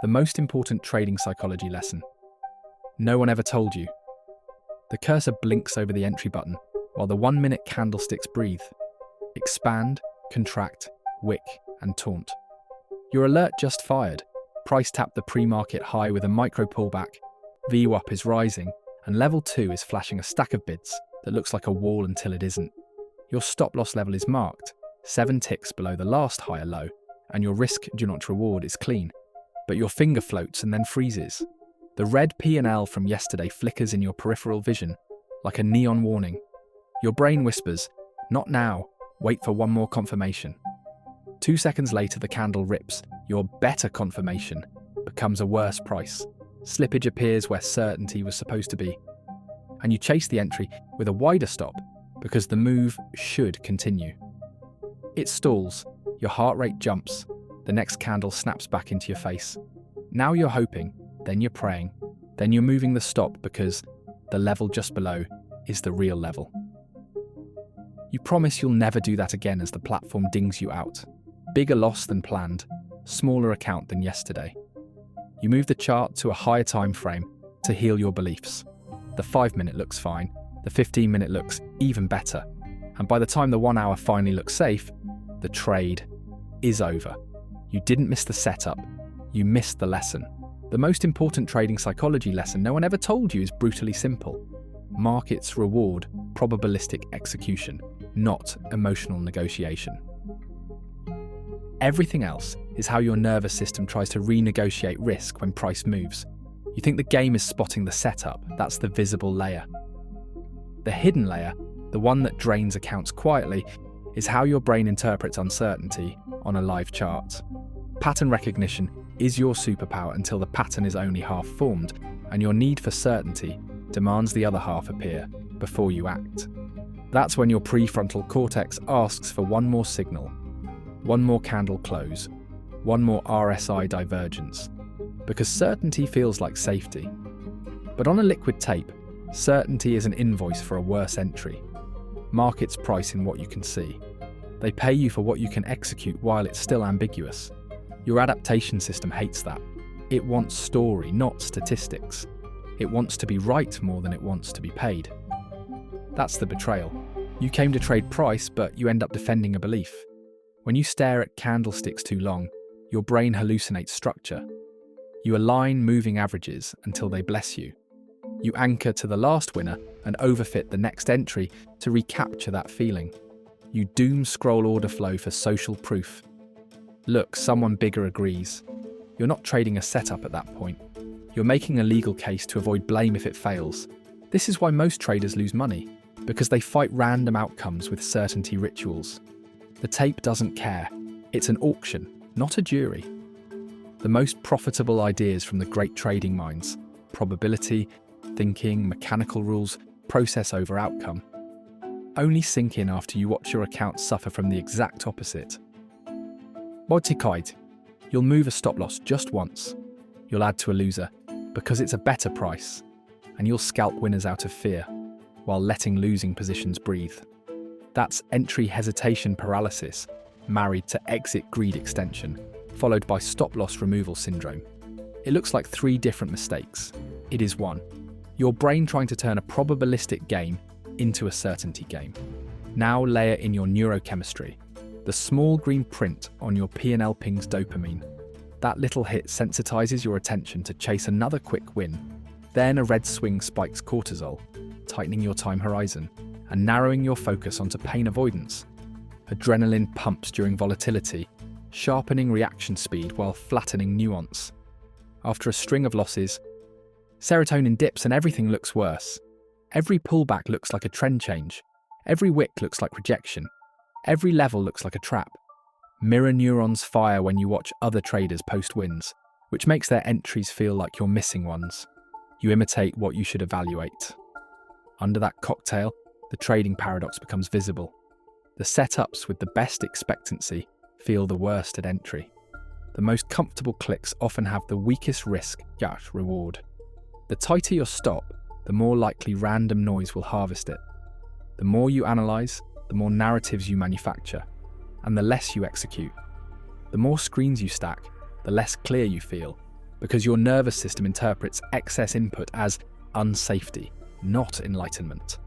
The most important trading psychology lesson. No one ever told you. The cursor blinks over the entry button while the 1-minute candlesticks breathe. Expand, contract, wick, and taunt. Your alert just fired. Price tapped the pre-market high with a micro pullback. VWAP is rising, and level 2 is flashing a stack of bids that looks like a wall until it isn't. Your stop loss level is marked, 7 ticks below the last higher low, and your risk do not reward is clean. But your finger floats and then freezes. The red P&L from yesterday flickers in your peripheral vision like a neon warning. Your brain whispers, "Not now, wait for one more confirmation." 2 seconds later, the candle rips. Your better confirmation becomes a worse price. Slippage appears where certainty was supposed to be. And you chase the entry with a wider stop because the move should continue. It stalls, your heart rate jumps, the next candle snaps back into your face. Now you're hoping, then you're praying, then you're moving the stop because the level just below is the real level. You promise you'll never do that again as the platform dings you out. Bigger loss than planned, smaller account than yesterday. You move the chart to a higher time frame to heal your beliefs. The 5-minute looks fine, the 15-minute looks even better, and by the time the 1 hour finally looks safe, the trade is over. You didn't miss the setup, you missed the lesson. The most important trading psychology lesson no one ever told you is brutally simple. Markets reward probabilistic execution, not emotional negotiation. Everything else is how your nervous system tries to renegotiate risk when price moves. You think the game is spotting the setup, that's the visible layer. The hidden layer, the one that drains accounts quietly, is how your brain interprets uncertainty on a live chart. Pattern recognition is your superpower until the pattern is only half formed, and your need for certainty demands the other half appear before you act. That's when your prefrontal cortex asks for one more signal, one more candle close, one more RSI divergence, because certainty feels like safety. But on a liquid tape, certainty is an invoice for a worse entry. Markets price in what you can see. They pay you for what you can execute while it's still ambiguous. Your adaptation system hates that. It wants story, not statistics. It wants to be right more than it wants to be paid. That's the betrayal. You came to trade price, but you end up defending a belief. When you stare at candlesticks too long, your brain hallucinates structure. You align moving averages until they bless you. You anchor to the last winner and overfit the next entry to recapture that feeling. You doom scroll order flow for social proof. Look, someone bigger agrees. You're not trading a setup at that point. You're making a legal case to avoid blame if it fails. This is why most traders lose money, because they fight random outcomes with certainty rituals. The tape doesn't care. It's an auction, not a jury. The most profitable ideas from the great trading minds, probability, thinking, mechanical rules, process over outcome, only sink in after you watch your account suffer from the exact opposite. Bodtikite, you'll move a stop loss just once. You'll add to a loser because it's a better price, and you'll scalp winners out of fear while letting losing positions breathe. That's entry hesitation paralysis, married to exit greed extension, followed by stop loss removal syndrome. It looks like 3 different mistakes. It is 1. Your brain trying to turn a probabilistic game into a certainty game. Now layer in your neurochemistry. The small green print on your P&L pings dopamine. That little hit sensitizes your attention to chase another quick win. Then a red swing spikes cortisol, tightening your time horizon and narrowing your focus onto pain avoidance. Adrenaline pumps during volatility, sharpening reaction speed while flattening nuance. After a string of losses, serotonin dips and everything looks worse. Every pullback looks like a trend change. Every wick looks like rejection. Every level looks like a trap. Mirror neurons fire when you watch other traders post wins, which makes their entries feel like you're missing ones. You imitate what you should evaluate. Under that cocktail, the trading paradox becomes visible. The setups with the best expectancy feel the worst at entry. The most comfortable clicks often have the weakest risk-reward. The tighter your stop, the more likely random noise will harvest it. The more you analyze, the more narratives you manufacture, and the less you execute. The more screens you stack, the less clear you feel. because your nervous system interprets excess input as unsafety, not enlightenment.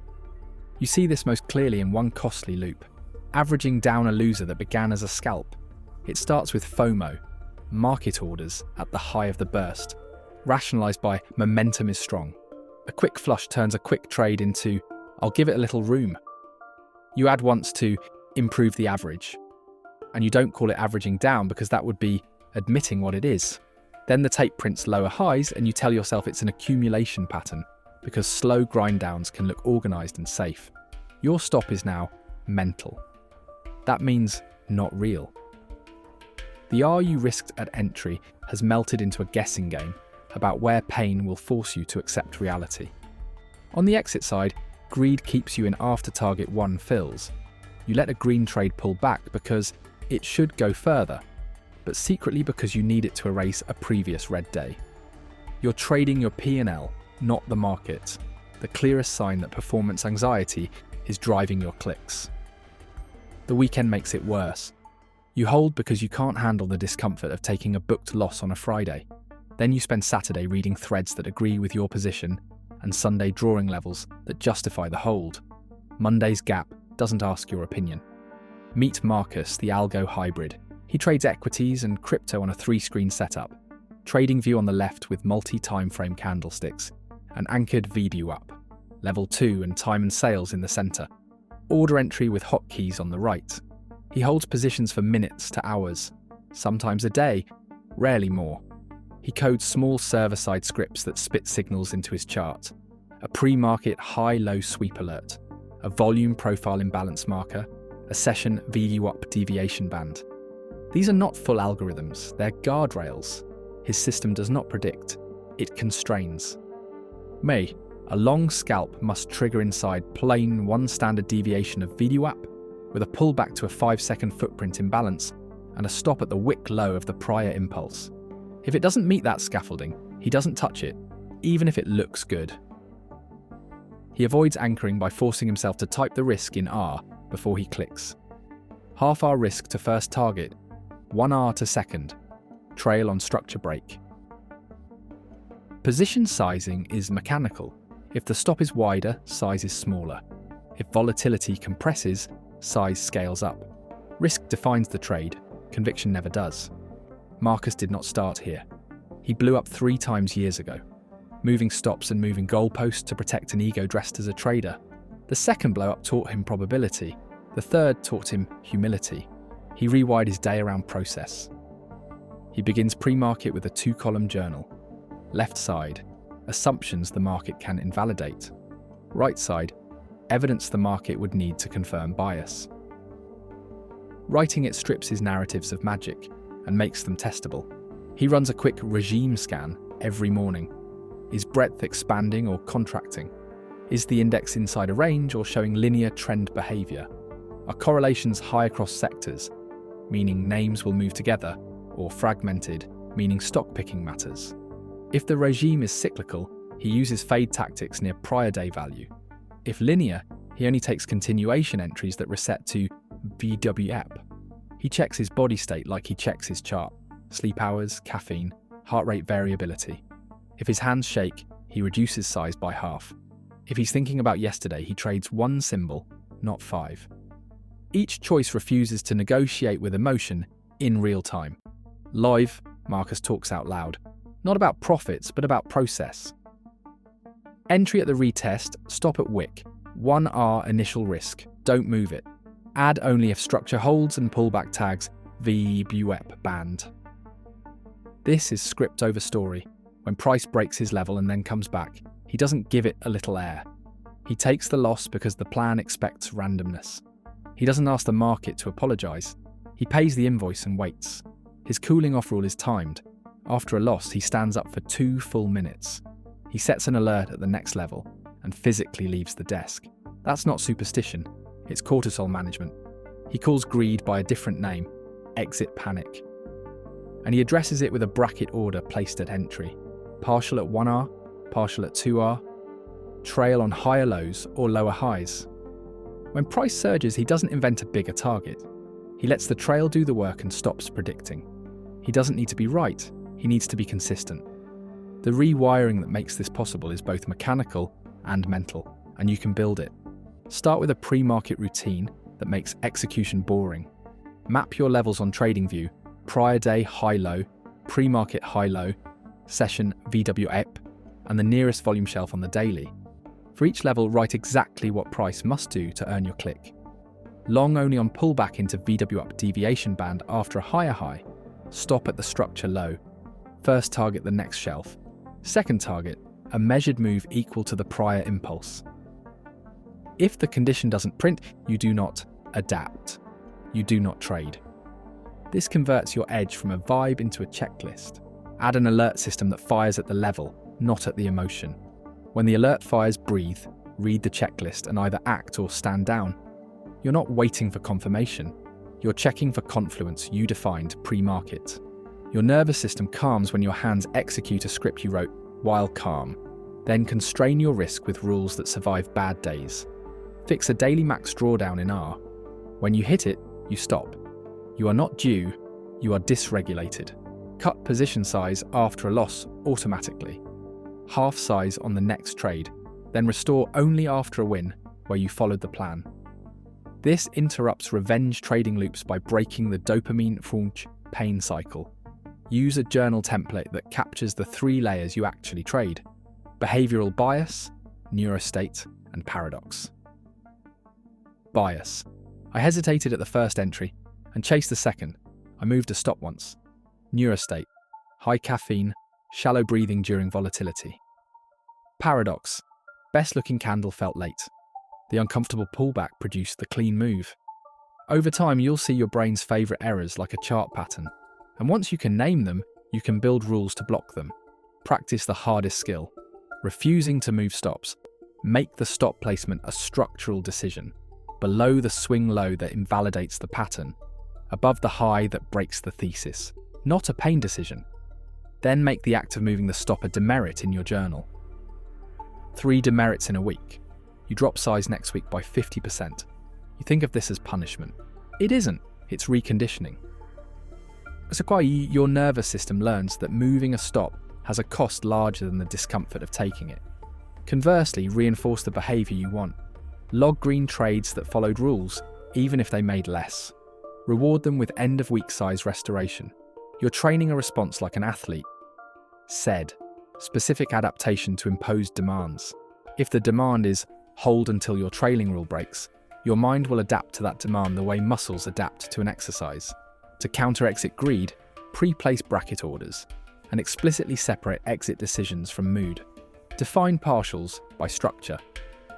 You see this most clearly in one costly loop, averaging down a loser that began as a scalp. It starts with FOMO, market orders at the high of the burst, rationalized by momentum is strong. A quick flush turns a quick trade into, I'll give it a little room. You add once to improve the average, and you don't call it averaging down because that would be admitting what it is. Then the tape prints lower highs and you tell yourself it's an accumulation pattern because slow grind downs can look organized and safe. Your stop is now mental. That means not real. The R you risked at entry has melted into a guessing game about where pain will force you to accept reality. On the exit side, greed keeps you in after target 1 fills. You let a green trade pull back because it should go further, but secretly because you need it to erase a previous red day. You're trading your P&L, not the market, the clearest sign that performance anxiety is driving your clicks. The weekend makes it worse. You hold because you can't handle the discomfort of taking a booked loss on a Friday. Then you spend Saturday reading threads that agree with your position and Sunday drawing levels that justify the hold. Monday's gap doesn't ask your opinion. Meet Marcus, the algo hybrid. He trades equities and crypto on a 3-screen setup. TradingView on the left with multi-time frame candlesticks, an anchored VWAP, level 2 and time and sales in the center. Order entry with hotkeys on the right. He holds positions for minutes to hours, sometimes a day, rarely more. He codes small server-side scripts that spit signals into his chart. A pre-market high-low sweep alert, a volume profile imbalance marker, a session VWAP deviation band. These are not full algorithms, they're guardrails. His system does not predict, it constrains. A long scalp must trigger inside plain 1 standard deviation of VWAP, with a pullback to a 5-second footprint imbalance and a stop at the wick low of the prior impulse. If it doesn't meet that scaffolding, he doesn't touch it, even if it looks good. He avoids anchoring by forcing himself to type the risk in R before he clicks. Half R risk to first target, 1 R to second, trail on structure break. Position sizing is mechanical. If the stop is wider, size is smaller. If volatility compresses, size scales up. Risk defines the trade, conviction never does. Marcus did not start here. He blew up 3 times years ago, moving stops and moving goalposts to protect an ego dressed as a trader. The second blow-up taught him probability. The third taught him humility. He rewired his day around process. He begins pre-market with a 2-column journal. Left side, assumptions the market can invalidate. Right side, evidence the market would need to confirm bias. Writing it strips his narratives of magic and makes them testable. He runs a quick regime scan every morning. Is breadth expanding or contracting? Is the index inside a range or showing linear trend behavior? Are correlations high across sectors, meaning names will move together, or fragmented, meaning stock picking matters? If the regime is cyclical, he uses fade tactics near prior day value. If linear, he only takes continuation entries that reset to VWAP. He checks his body state like he checks his chart: sleep hours, caffeine, heart rate variability. If his hands shake, he reduces size by half. If he's thinking about yesterday, he trades 1 symbol, not 5. Each choice refuses to negotiate with emotion in real time. Live, Marcus talks out loud. Not about profits, but about process. Entry at the retest, stop at wick. 1 R initial risk, don't move it. Add only if structure holds and pullback tags VWAP band. This is script over story. When price breaks his level and then comes back, he doesn't give it a little air. He takes the loss because the plan expects randomness. He doesn't ask the market to apologise. He pays the invoice and waits. His cooling off rule is timed. After a loss, he stands up for 2 full minutes. He sets an alert at the next level and physically leaves the desk. That's not superstition, it's cortisol management. He calls greed by a different name, exit panic. And he addresses it with a bracket order placed at entry. Partial at 1R, partial at 2R, trail on higher lows or lower highs. When price surges, he doesn't invent a bigger target. He lets the trail do the work and stops predicting. He doesn't need to be right, he needs to be consistent. The rewiring that makes this possible is both mechanical and mental, and you can build it. Start with a pre-market routine that makes execution boring. Map your levels on TradingView: prior day high-low, pre-market high-low, session VWAP, and the nearest volume shelf on the daily. For each level, write exactly what price must do to earn your click. Long only on pullback into VWAP deviation band after a higher high. Stop at the structure low. First target the next shelf. Second target, a measured move equal to the prior impulse. If the condition doesn't print, you do not adapt. You do not trade. This converts your edge from a vibe into a checklist. Add an alert system that fires at the level, not at the emotion. When the alert fires, breathe, read the checklist, and either act or stand down. You're not waiting for confirmation. You're checking for confluence you defined pre-market. Your nervous system calms when your hands execute a script you wrote while calm. Then constrain your risk with rules that survive bad days. Fix a daily max drawdown in R. When you hit it, you stop. You are not due, you are dysregulated. Cut position size after a loss automatically. Half size on the next trade, then restore only after a win where you followed the plan. This interrupts revenge trading loops by breaking the dopamine pain cycle. Use a journal template that captures the 3 layers you actually trade: behavioral bias, neurostate, and paradox. Bias. I hesitated at the first entry and chased the second. I moved to stop once. Neurostate. High caffeine, shallow breathing during volatility. Paradox. Best looking candle felt late. The uncomfortable pullback produced the clean move. Over time, you'll see your brain's favourite errors like a chart pattern. And once you can name them, you can build rules to block them. Practice the hardest skill. Refusing to move stops. Make the stop placement a structural decision. Below the swing low that invalidates the pattern. Above the high that breaks the thesis. Not a pain decision. Then make the act of moving the stop a demerit in your journal. 3 demerits in a week. You drop size next week by 50%. You think of this as punishment. It isn't, it's reconditioning. So your nervous system learns that moving a stop has a cost larger than the discomfort of taking it. Conversely, reinforce the behaviour you want. Log green trades that followed rules, even if they made less. Reward them with end-of-week size restoration. You're training a response like an athlete. Said, specific adaptation to imposed demands. If the demand is hold until your trailing rule breaks, your mind will adapt to that demand the way muscles adapt to an exercise. To counter-exit greed, pre-place bracket orders, and explicitly separate exit decisions from mood. Define partials by structure.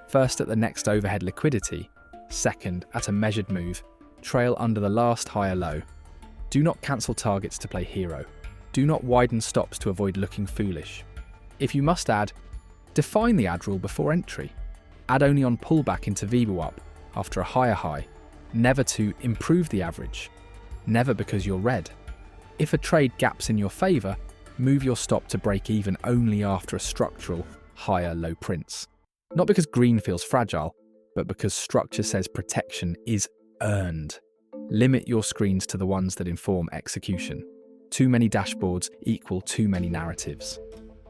First at the next overhead liquidity, second at a measured move, trail under the last higher low. Do not cancel targets to play hero. Do not widen stops to avoid looking foolish. If you must add, define the add rule before entry. Add only on pullback into VWAP after a higher high, never to improve the average, never because you're red. If a trade gaps in your favour, move your stop to break even only after a structural higher low prints. Not because green feels fragile, but because structure says protection is earned. Limit your screens to the ones that inform execution. Too many dashboards equal too many narratives.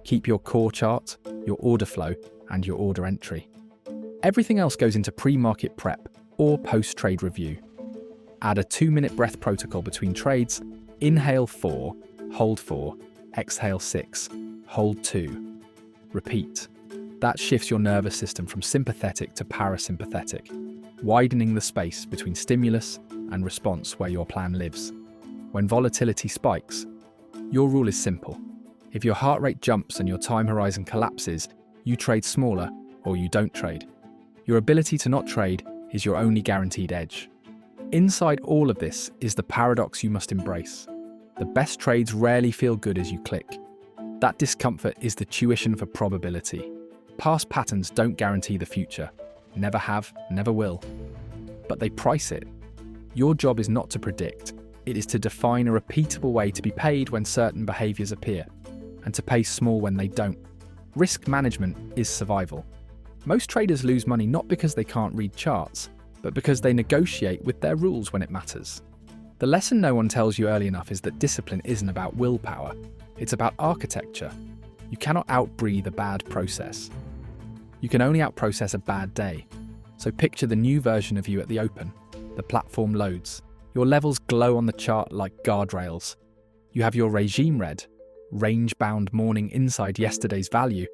Keep your core chart, your order flow, and your order entry. Everything else goes into pre-market prep or post-trade review. Add a 2-minute breath protocol between trades. Inhale 4, hold 4, exhale 6, hold 2. Repeat. That shifts your nervous system from sympathetic to parasympathetic, widening the space between stimulus and response where your plan lives. When volatility spikes, your rule is simple. If your heart rate jumps and your time horizon collapses, you trade smaller or you don't trade. Your ability to not trade is your only guaranteed edge. Inside all of this is the paradox you must embrace. The best trades rarely feel good as you click. That discomfort is the tuition for probability. Past patterns don't guarantee the future. Never have, never will. But they price it. Your job is not to predict. It is to define a repeatable way to be paid when certain behaviours appear, and to pay small when they don't. Risk management is survival. Most traders lose money not because they can't read charts, but because they negotiate with their rules when it matters. The lesson no one tells you early enough is that discipline isn't about willpower. It's about architecture. You cannot outbreathe a bad process. You can only outprocess a bad day. So picture the new version of you at the open. The platform loads. Your levels glow on the chart like guardrails. You have your regime read, range-bound morning inside yesterday's value,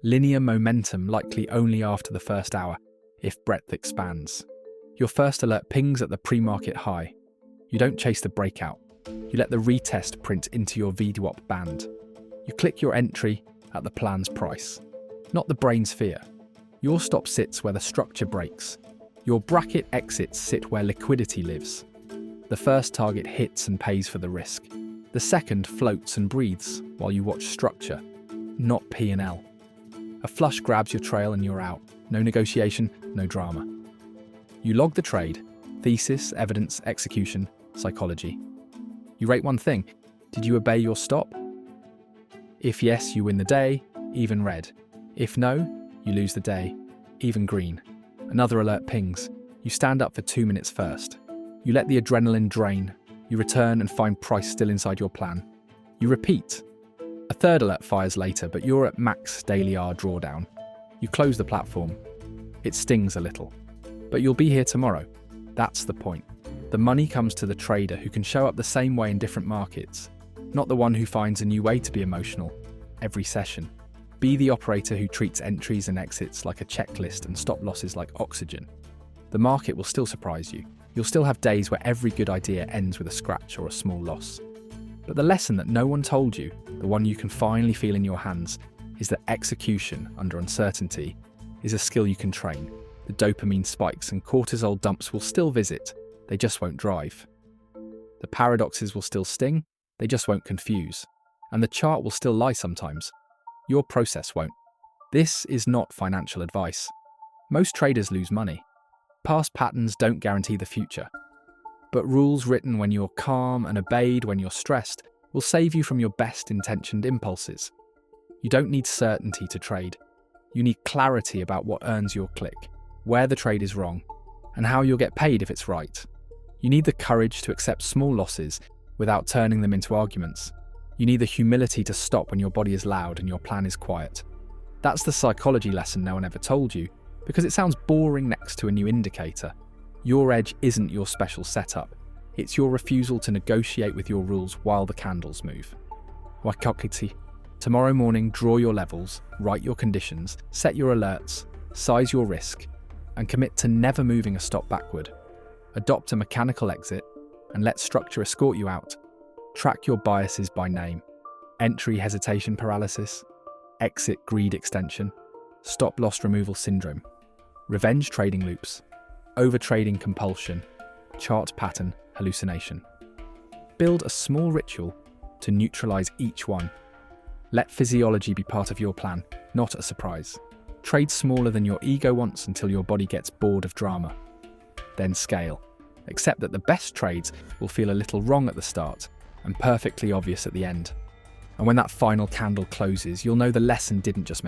linear momentum likely only after the first hour, if breadth expands. Your first alert pings at the pre-market high. You don't chase the breakout. You let the retest print into your VWAP band. You click your entry at the plan's price, not the brain's fear. Your stop sits where the structure breaks. Your bracket exits sit where liquidity lives. The first target hits and pays for the risk. The second floats and breathes while you watch structure, not P&L. A flush grabs your trail and you're out. No negotiation, no drama. You log the trade, thesis, evidence, execution, psychology. You rate one thing. Did you obey your stop? If yes, you win the day, even red. If no, you lose the day, even green. Another alert pings. You stand up for 2 minutes first. You let the adrenaline drain. You return and find price still inside your plan. You repeat. A third alert fires later, but you're at max daily R drawdown. You close the platform. It stings a little. But you'll be here tomorrow. That's the point. The money comes to the trader who can show up the same way in different markets, not the one who finds a new way to be emotional every session. Be the operator who treats entries and exits like a checklist and stop losses like oxygen. The market will still surprise you. You'll still have days where every good idea ends with a scratch or a small loss. But the lesson that no one told you, the one you can finally feel in your hands, is that execution under uncertainty is a skill you can train. The dopamine spikes and cortisol dumps will still visit, they just won't drive. The paradoxes will still sting, they just won't confuse. And the chart will still lie sometimes. Your process won't. This is not financial advice. Most traders lose money. Past patterns don't guarantee the future. But rules written when you're calm and obeyed when you're stressed will save you from your best intentioned impulses. You don't need certainty to trade. You need clarity about what earns your click, where the trade is wrong, and how you'll get paid if it's right. You need the courage to accept small losses without turning them into arguments. You need the humility to stop when your body is loud and your plan is quiet. That's the psychology lesson no one ever told you, because it sounds boring next to a new indicator. Your edge isn't your special setup. It's your refusal to negotiate with your rules while the candles move. Wakakiti. Tomorrow morning, draw your levels, write your conditions, set your alerts, size your risk, and commit to never moving a stop backward. Adopt a mechanical exit and let structure escort you out. Track your biases by name. Entry hesitation paralysis, exit greed extension, stop loss removal syndrome, revenge trading loops, overtrading compulsion, chart pattern hallucination. Build a small ritual to neutralize each one. Let physiology be part of your plan, not a surprise. Trade smaller than your ego wants until your body gets bored of drama. Then scale. Accept that the best trades will feel a little wrong at the start and perfectly obvious at the end. And when that final candle closes, you'll know the lesson didn't just make